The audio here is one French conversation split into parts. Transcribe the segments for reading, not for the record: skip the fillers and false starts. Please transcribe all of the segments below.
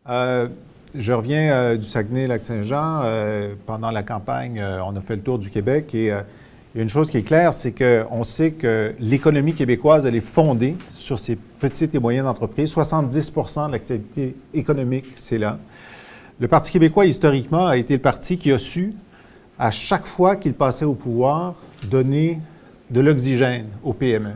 Je reviens du Saguenay-Lac-Saint-Jean. Pendant la campagne, on a fait le tour du Québec et il y a une chose qui est claire, c'est qu'on sait que l'économie québécoise, elle est fondée sur ces petites et moyennes entreprises. 70 de l'activité économique, c'est là. Le Parti québécois, historiquement, a été le parti qui a su, à chaque fois qu'il passait au pouvoir, donner de l'oxygène aux PME.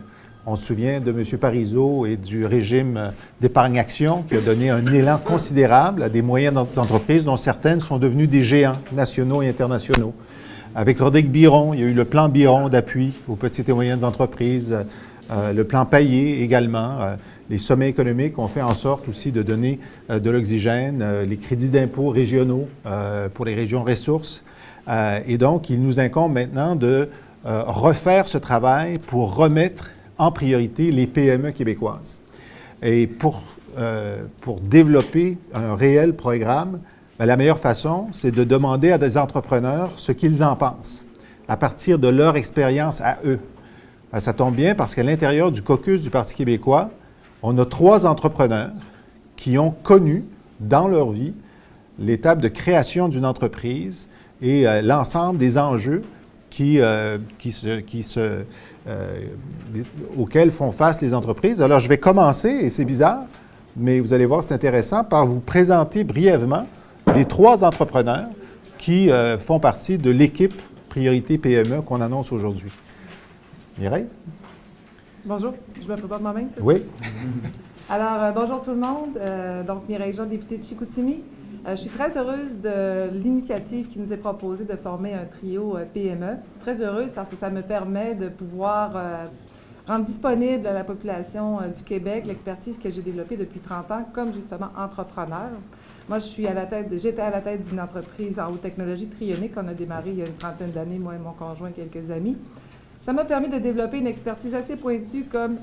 On se souvient de M. Parizeau et du régime d'épargne-action qui a donné un élan considérable à des moyennes entreprises dont certaines sont devenues des géants nationaux et internationaux. Avec Rodrigue Biron, il y a eu le plan Biron d'appui aux petites et moyennes entreprises, le plan Payé également. Les sommets économiques ont fait en sorte aussi de donner de l'oxygène, les crédits d'impôt régionaux pour les régions ressources. Et donc, il nous incombe maintenant de refaire ce travail pour remettre en priorité les PME québécoises. Et pour développer un réel programme, bien, la meilleure façon, c'est de demander à des entrepreneurs ce qu'ils en pensent, à partir de leur expérience à eux. Bien, ça tombe bien parce qu'à l'intérieur du caucus du Parti québécois, on a 3 entrepreneurs qui ont connu dans leur vie l'étape de création d'une entreprise et l'ensemble des enjeux auxquels font face les entreprises. Alors, je vais commencer, et c'est bizarre, mais vous allez voir, c'est intéressant, par vous présenter brièvement les 3 entrepreneurs qui font partie de l'équipe Priorité PME qu'on annonce aujourd'hui. Mireille? Bonjour, je me présente moi-même, c'est ça? Oui. Alors, bonjour tout le monde. Donc, Mireille Jean, députée de Chicoutimi. Je suis très heureuse de l'initiative qui nous est proposée de former un trio PME. Très heureuse parce que ça me permet de pouvoir rendre disponible à la population du Québec l'expertise que j'ai développée depuis 30 ans comme justement entrepreneur. Moi, j'étais à la tête d'une entreprise en haute technologie Trionic qu'on a démarré il y a une trentaine d'années, moi et mon conjoint, quelques amis. Ça m'a permis de développer une expertise assez pointue comme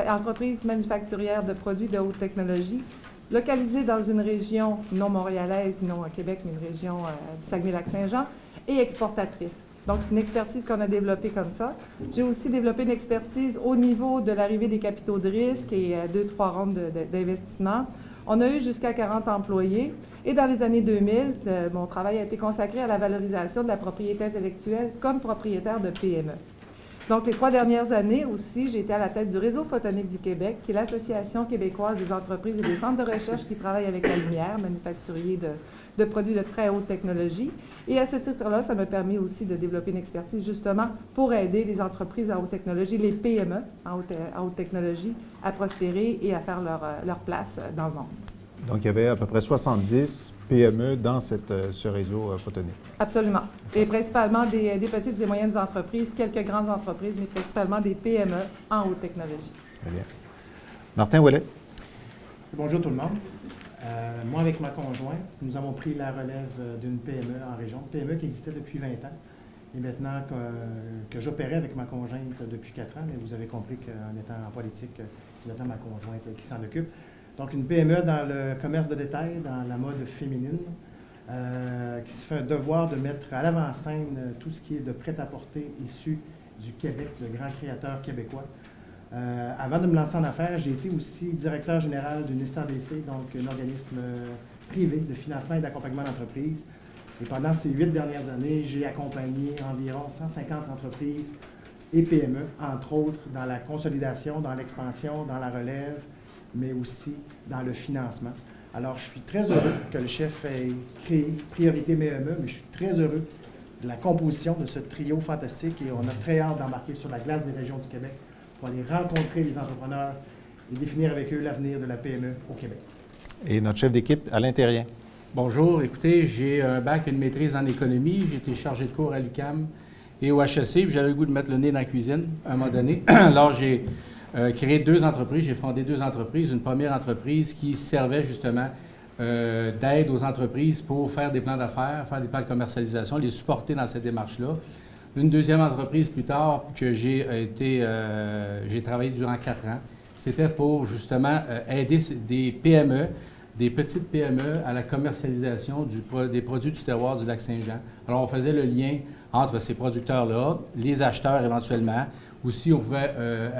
entreprise manufacturière de produits de haute technologie, localisée dans une région non montréalaise, non à Québec, mais une région du Saguenay-Lac-Saint-Jean, et exportatrice. Donc, c'est une expertise qu'on a développée comme ça. J'ai aussi développé une expertise au niveau de l'arrivée des capitaux de risque et 2-3 rondes d'investissement. On a eu jusqu'à 40 employés. Et dans les années 2000, mon travail a été consacré à la valorisation de la propriété intellectuelle comme propriétaire de PME. Donc, les 3 dernières années aussi, j'ai été à la tête du Réseau photonique du Québec, qui est l'Association québécoise des entreprises et des centres de recherche qui travaillent avec la lumière, manufacturiers de produits de très haute technologie. Et à ce titre-là, ça m'a permis aussi de développer une expertise justement pour aider les entreprises à haute technologie, les PME en haute technologie, à prospérer et à faire leur place dans le monde. Donc, il y avait à peu près 70 PME dans ce réseau photonique. Absolument. Et principalement des petites et moyennes entreprises, quelques grandes entreprises, mais principalement des PME en haute technologie. Très bien. Martin Ouellet. Bonjour tout le monde. Moi, avec ma conjointe, nous avons pris la relève d'une PME en région, PME qui existait depuis 20 ans. Et maintenant que j'opérais avec ma conjointe depuis 4 ans, mais vous avez compris qu'en étant en politique, c'est maintenant ma conjointe qui s'en occupe. Donc, une PME dans le commerce de détail, dans la mode féminine, qui se fait un devoir de mettre à l'avant-scène tout ce qui est de prêt-à-porter issu du Québec, le grand créateur québécois. Avant de me lancer en affaires, j'ai été aussi directeur général d'une SABC, donc un organisme privé de financement et d'accompagnement d'entreprises. Et pendant ces 8 dernières années, j'ai accompagné environ 150 entreprises et PME, entre autres dans la consolidation, dans l'expansion, dans la relève, mais aussi dans le financement. Alors, je suis très heureux que le chef ait créé Priorité PME, mais je suis très heureux de la composition de ce trio fantastique et on a très hâte d'embarquer sur la glace des régions du Québec pour aller rencontrer les entrepreneurs et définir avec eux l'avenir de la PME au Québec. Et notre chef d'équipe, Alain Terrien. Bonjour, écoutez, j'ai un bac et une maîtrise en économie. J'ai été chargé de cours à l'UQAM et au HEC, puis j'avais le goût de mettre le nez dans la cuisine à un moment donné. Alors, j'ai créé 2 entreprises, j'ai fondé 2 entreprises. Une première entreprise qui servait justement d'aide aux entreprises pour faire des plans d'affaires, faire des plans de commercialisation, les supporter dans cette démarche-là. Une deuxième entreprise plus tard que j'ai travaillé durant 4 ans, c'était pour justement aider des PME, des petites PME à la commercialisation des produits du terroir du Lac-Saint-Jean. Alors, on faisait le lien entre ces producteurs-là, les acheteurs éventuellement. Aussi, on pouvait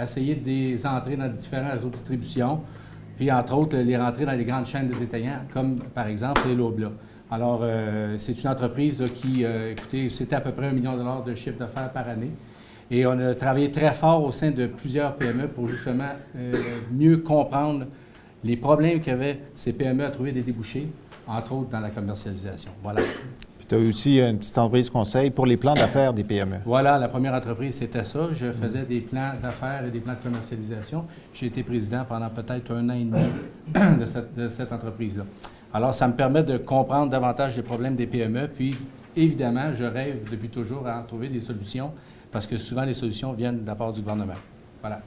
essayer de les entrer dans différents réseaux de distribution puis entre autres, les rentrées dans les grandes chaînes de détaillants, comme par exemple les Loblaws. Alors, c'est une entreprise là, qui, écoutez, c'était à peu près $1 million de chiffre d'affaires par année. Et on a travaillé très fort au sein de plusieurs PME pour justement mieux comprendre les problèmes qu'avaient ces PME à trouver des débouchés, entre autres dans la commercialisation. Voilà. Puis tu as aussi une petite entreprise conseil pour les plans d'affaires des PME. Voilà, la première entreprise, c'était ça. Je faisais des plans d'affaires et des plans de commercialisation. J'ai été président pendant peut-être 1 an et demi de cette entreprise-là. Alors, ça me permet de comprendre davantage les problèmes des PME. Puis, évidemment, je rêve depuis toujours à en trouver des solutions parce que souvent, les solutions viennent de la part du gouvernement. Voilà.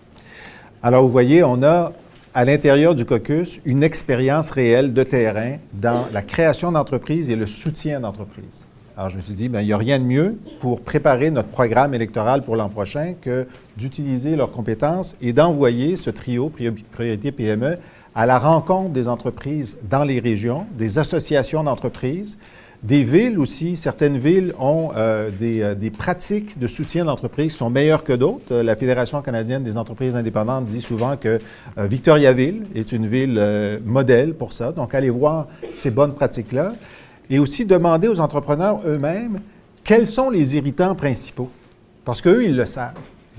Alors, vous voyez, on a à l'intérieur du caucus une expérience réelle de terrain dans la création d'entreprises et le soutien d'entreprises. Alors, je me suis dit, bien, il n'y a rien de mieux pour préparer notre programme électoral pour l'an prochain que d'utiliser leurs compétences et d'envoyer ce trio Priorité PME à la rencontre des entreprises dans les régions, des associations d'entreprises, des villes aussi. Certaines villes ont des pratiques de soutien d'entreprises qui sont meilleures que d'autres. La Fédération canadienne des entreprises indépendantes dit souvent que Victoriaville est une ville modèle pour ça. Donc, allez voir ces bonnes pratiques-là. Et aussi demander aux entrepreneurs eux-mêmes quels sont les irritants principaux. Parce qu'eux, ils le savent.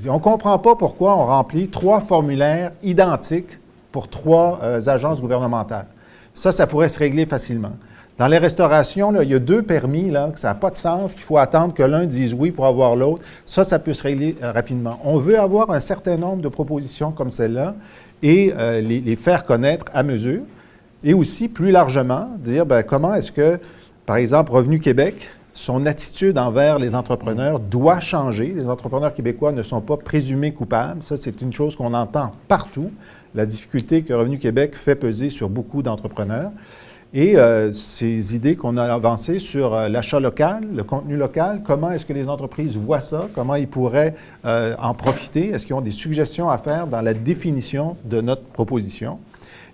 On ne comprend pas pourquoi on remplit 3 formulaires identiques pour 3 agences gouvernementales. Ça pourrait se régler facilement. Dans les restaurations, là, il y a 2 permis, là, que ça n'a pas de sens, qu'il faut attendre que l'un dise oui pour avoir l'autre. Ça peut se régler rapidement. On veut avoir un certain nombre de propositions comme celle-là et les faire connaître à mesure. Et aussi, plus largement, dire bien, comment est-ce que, par exemple, Revenu Québec, son attitude envers les entrepreneurs doit changer. Les entrepreneurs québécois ne sont pas présumés coupables. Ça, c'est une chose qu'on entend partout, la difficulté que Revenu Québec fait peser sur beaucoup d'entrepreneurs. Et ces idées qu'on a avancées sur l'achat local, le contenu local, comment est-ce que les entreprises voient ça, comment ils pourraient en profiter, est-ce qu'ils ont des suggestions à faire dans la définition de notre proposition.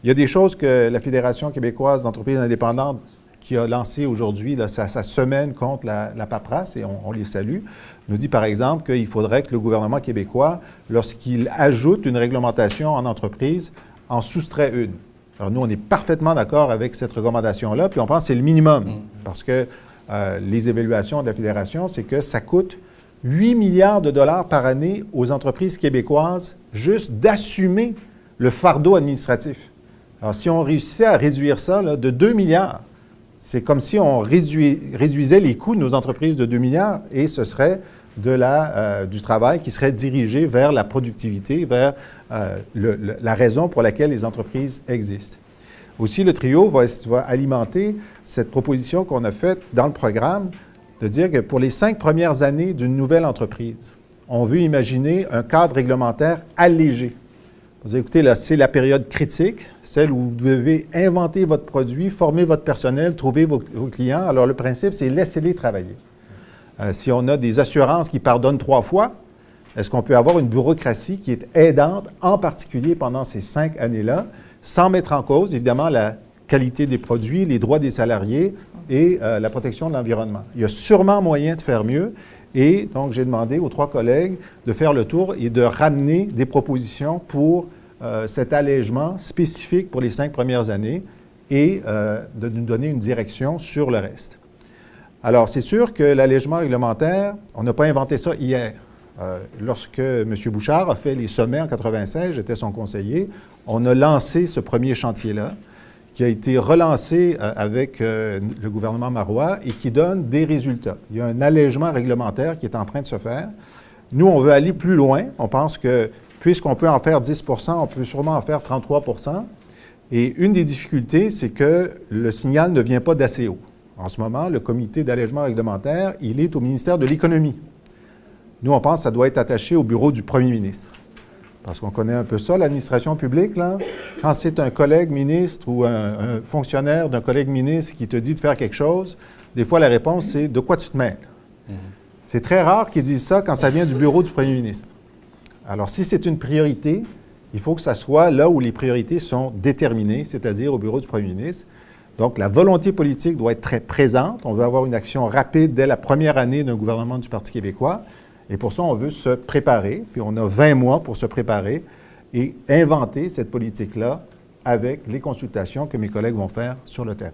Il y a des choses que la Fédération québécoise d'entreprises indépendantes qui a lancé aujourd'hui sa semaine contre la paperasse, et on les salue, nous dit par exemple qu'il faudrait que le gouvernement québécois, lorsqu'il ajoute une réglementation en entreprise, en soustrait une. Alors nous, on est parfaitement d'accord avec cette recommandation-là, puis on pense que c'est le minimum, parce que les évaluations de la Fédération, c'est que ça coûte 8 milliards de dollars par année aux entreprises québécoises juste d'assumer le fardeau administratif. Alors si on réussissait à réduire ça là, de 2 milliards, c'est comme si on réduisait les coûts de nos entreprises de 2 milliards et ce serait du travail qui serait dirigé vers la productivité, vers la raison pour laquelle les entreprises existent. Aussi, le trio va alimenter cette proposition qu'on a faite dans le programme de dire que pour les 5 premières années d'une nouvelle entreprise, on veut imaginer un cadre réglementaire allégé. Vous écoutez, là, c'est la période critique, celle où vous devez inventer votre produit, former votre personnel, trouver vos clients. Alors, le principe, c'est laissez-les travailler. Si on a des assurances qui pardonnent 3 fois, est-ce qu'on peut avoir une bureaucratie qui est aidante, en particulier pendant ces 5 années-là, sans mettre en cause, évidemment, la qualité des produits, les droits des salariés et la protection de l'environnement? Il y a sûrement moyen de faire mieux. Et donc, j'ai demandé aux 3 collègues de faire le tour et de ramener des propositions pour cet allègement spécifique pour les 5 premières années et de nous donner une direction sur le reste. Alors, c'est sûr que l'allègement réglementaire, on n'a pas inventé ça hier. Lorsque M. Bouchard a fait les sommets en 1996, j'étais son conseiller, on a lancé ce premier chantier-là, qui a été relancé avec le gouvernement Marois et qui donne des résultats. Il y a un allègement réglementaire qui est en train de se faire. Nous, on veut aller plus loin. On pense que, puisqu'on peut en faire 10 on peut sûrement en faire 33 Et une des difficultés, c'est que le signal ne vient pas d'assez haut. En ce moment, le comité d'allègement réglementaire, il est au ministère de l'Économie. Nous, on pense que ça doit être attaché au bureau du premier ministre. Parce qu'on connaît un peu ça, l'administration publique, là. Quand c'est un collègue ministre ou un fonctionnaire d'un collègue ministre qui te dit de faire quelque chose, des fois, la réponse, c'est « de quoi tu te mêles? » C'est très rare qu'ils disent ça quand ça vient du bureau du premier ministre. Alors, si c'est une priorité, il faut que ça soit là où les priorités sont déterminées, c'est-à-dire au bureau du premier ministre. Donc, la volonté politique doit être très présente. On veut avoir une action rapide dès la première année d'un gouvernement du Parti québécois. Et pour ça, on veut se préparer. Puis on a 20 mois pour se préparer et inventer cette politique-là avec les consultations que mes collègues vont faire sur le terrain.